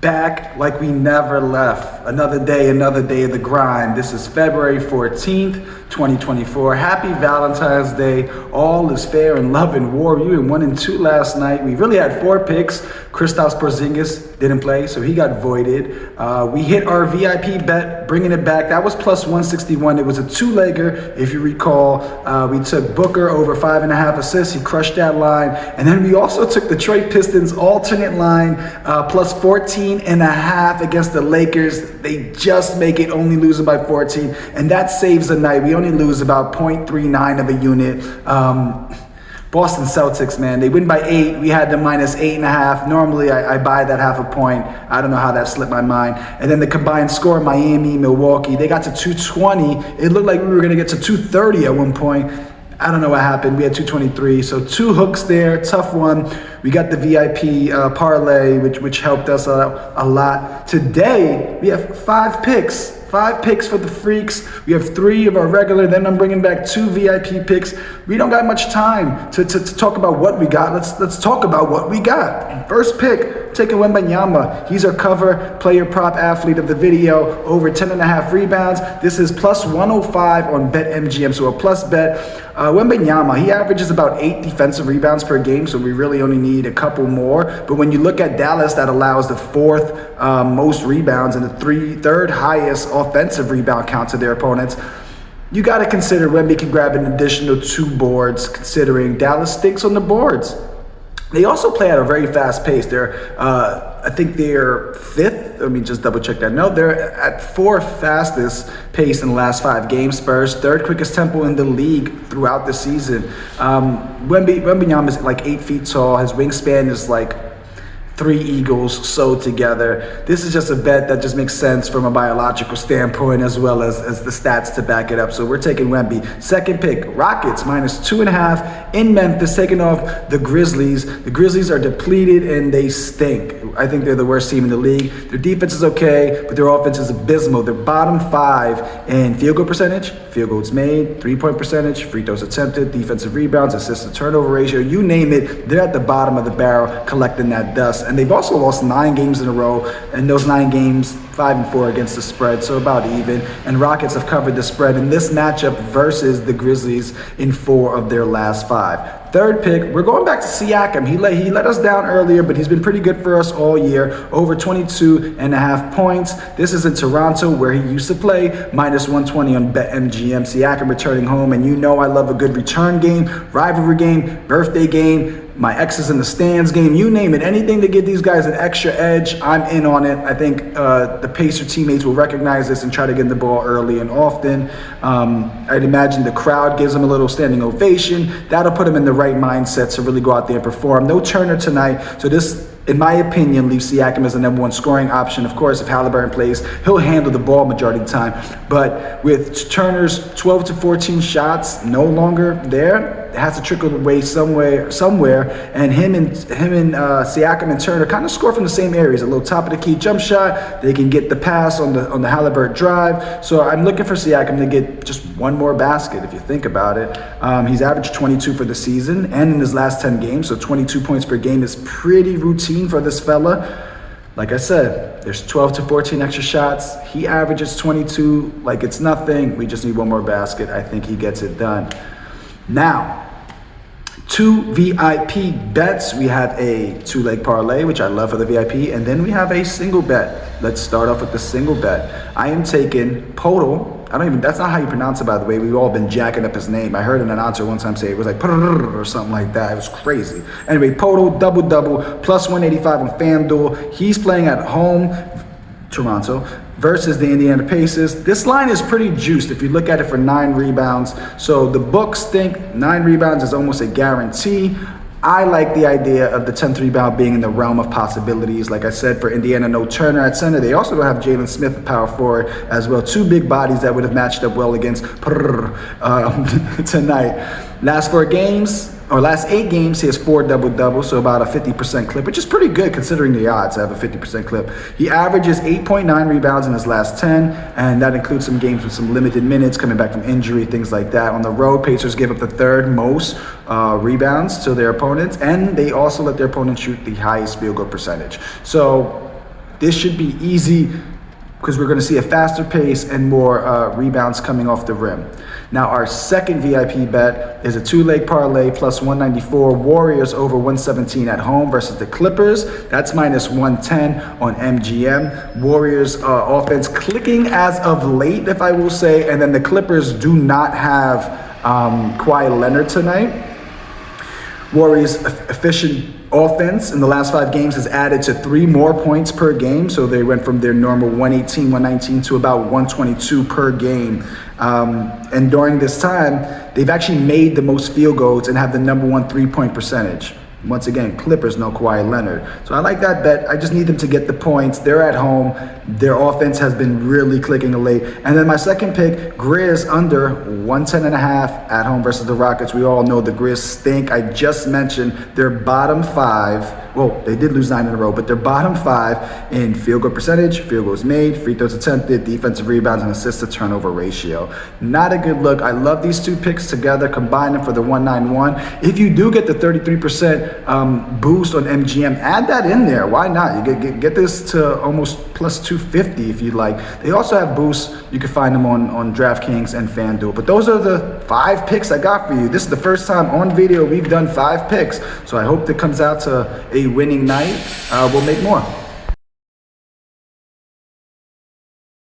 Back like we never left. Another day of the grind. This is February 14th, 2024. Happy Valentine's Day. All is fair in love and war. We went 1 and 2 last night. We really had 4 picks. Kristaps Porzingis didn't play, so he got voided. We hit our VIP bet, bringing it back. That was plus 161. It was a 2-legger, if you recall. We took Booker over 5.5 assists. He crushed that line. And then we also took the Detroit Pistons alternate line, plus 14.5 against the Lakers. They just make it, only losing by 14, and that saves the night. We only lose about 0.39 of a unit. Boston Celtics, man, they win by 8. We had them minus 8.5. Normally, I buy that half a point. I don't know how that slipped my mind. And then the combined score, Miami, Milwaukee, they got to 220. It looked like we were going to get to 230 at one point. I don't know what happened. We had 223. So 2 hooks there, tough one. We got the VIP parlay, which helped us a lot. Today, we have 5 picks. 5 picks for the freaks. We have 3 of our regular. Then I'm bringing back 2 VIP picks. We don't got much time to talk about what we got. Let's talk about what we got. First pick, taking Wembanyama. He's our cover player prop athlete of the video. Over 10.5 rebounds. This is plus 105 on BetMGM, so a plus bet. Wembanyama, he averages about 8 defensive rebounds per game, so we really only need a couple more. But when you look at Dallas, that allows the 4th most rebounds and the 3rd highest offensive rebound count to their opponents. You got to consider Wemby can grab an additional 2 boards, considering Dallas stinks on the boards. They also play at a very fast pace. I think they're 5th. Let me just double check that. No, they're at 4th fastest pace in the last 5 games. Spurs, 3rd quickest tempo in the league throughout the season. Wembanyama is like 8 feet tall. His wingspan is like 3 eagles sewed together. This is just a bet that just makes sense from a biological standpoint as well as the stats to back it up. So we're taking Wemby. Second pick, Rockets minus 2.5 in Memphis, taking off the Grizzlies. The Grizzlies are depleted and they stink. I think they're the worst team in the league. Their defense is okay, but their offense is abysmal. They're bottom 5 in field goal percentage, field goals made, 3-point percentage, free throws attempted, defensive rebounds, assist to turnover ratio, you name it. They're at the bottom of the barrel collecting that dust. And they've also lost 9 games in a row, and those 9 games, 5-4 against the spread, so about even. And Rockets have covered the spread in this matchup versus the Grizzlies in 4 of their last 5. Third pick, we're going back to Siakam. He let us down earlier, but he's been pretty good for us all year. Over 22.5 points. This is in Toronto, where he used to play. Minus 120 on BetMGM. Siakam returning home, and you know I love a good return game, rivalry game, birthday game, my exes in the stands game, you name it. Anything to give these guys an extra edge, I'm in on it. I think the Pacer teammates will recognize this and try to get the ball early and often. I'd imagine the crowd gives them a little standing ovation. That'll put them in the right mindset to really go out there and perform. No Turner tonight, so this, in my opinion, leaves Siakam as the #1 scoring option. Of course, if Halliburton plays, he'll handle the ball majority of the time. But with Turner's 12 to 14 shots no longer there, it has to trickle away somewhere. And him and Siakam and Turner kind of score from the same areas. A little top of the key jump shot. They can get the pass on the Halliburton drive. So I'm looking for Siakam to get just 1 more basket, if you think about it. He's averaged 22 for the season and in his last 10 games. So 22 points per game is pretty routine for this fella. Like I said, there's 12 to 14 extra shots. He averages 22 like it's nothing. We just need 1 more basket. I think he gets it done. Now, 2 VIP bets. We have a 2-leg parlay, which I love for the VIP, and then we have a single bet. Let's start off with the single bet. I am taking Podol. That's not how you pronounce it, by the way. We've all been jacking up his name. I heard an announcer one time say it was like or something like that. It was crazy. Anyway, Podol, double, plus 185 on FanDuel. He's playing at home, Toronto, versus the Indiana Pacers. This line is pretty juiced if you look at it for 9 rebounds. So the books think 9 rebounds is almost a guarantee. I like the idea of the 10th rebound being in the realm of possibilities. Like I said, for Indiana, no Turner at center. They also don't have Jalen Smith at power forward as well. 2 big bodies that would have matched up well against tonight. Last 8 games, he has 4 double-doubles, so about a 50% clip, which is pretty good considering the odds to have a 50% clip. He averages 8.9 rebounds in his last 10, and that includes some games with some limited minutes, coming back from injury, things like that. On the road, Pacers give up the 3rd most rebounds to their opponents, and they also let their opponents shoot the highest field goal percentage. So This should be easy because we're going to see a faster pace and more rebounds coming off the rim. Now, our second VIP bet is a two-leg parlay plus 194, Warriors over 117 at home versus the Clippers. That's minus 110 on MGM. Warriors offense clicking as of late, if I will say, and then the Clippers do not have Kawhi Leonard tonight. Warriors' efficient offense in the last 5 games has added to 3 more points per game. So they went from their normal 118, 119 to about 122 per game. And during this time, they've actually made the most field goals and have the #1 3-point percentage. Once again, Clippers, no Kawhi Leonard. So I like that bet. I just need them to get the points. They're at home. Their offense has been really clicking late. And then my second pick, Grizz under 110.5 at home versus the Rockets. We all know the Grizz stink. I just mentioned their bottom 5. Well, they did lose 9 in a row, but they're bottom 5 in field goal percentage, field goals made, free throws attempted, defensive rebounds, and assist to turnover ratio. Not a good look. I love these 2 picks together, combine them for the 191. If you do get the 33% boost on MGM, add that in there. Why not? You get this to almost plus 250 if you'd like. They also have boosts. You can find them on DraftKings and FanDuel. But those are the 5 picks I got for you. This is the first time on video we've done 5 picks. So I hope that comes out to a winning night. We'll make more.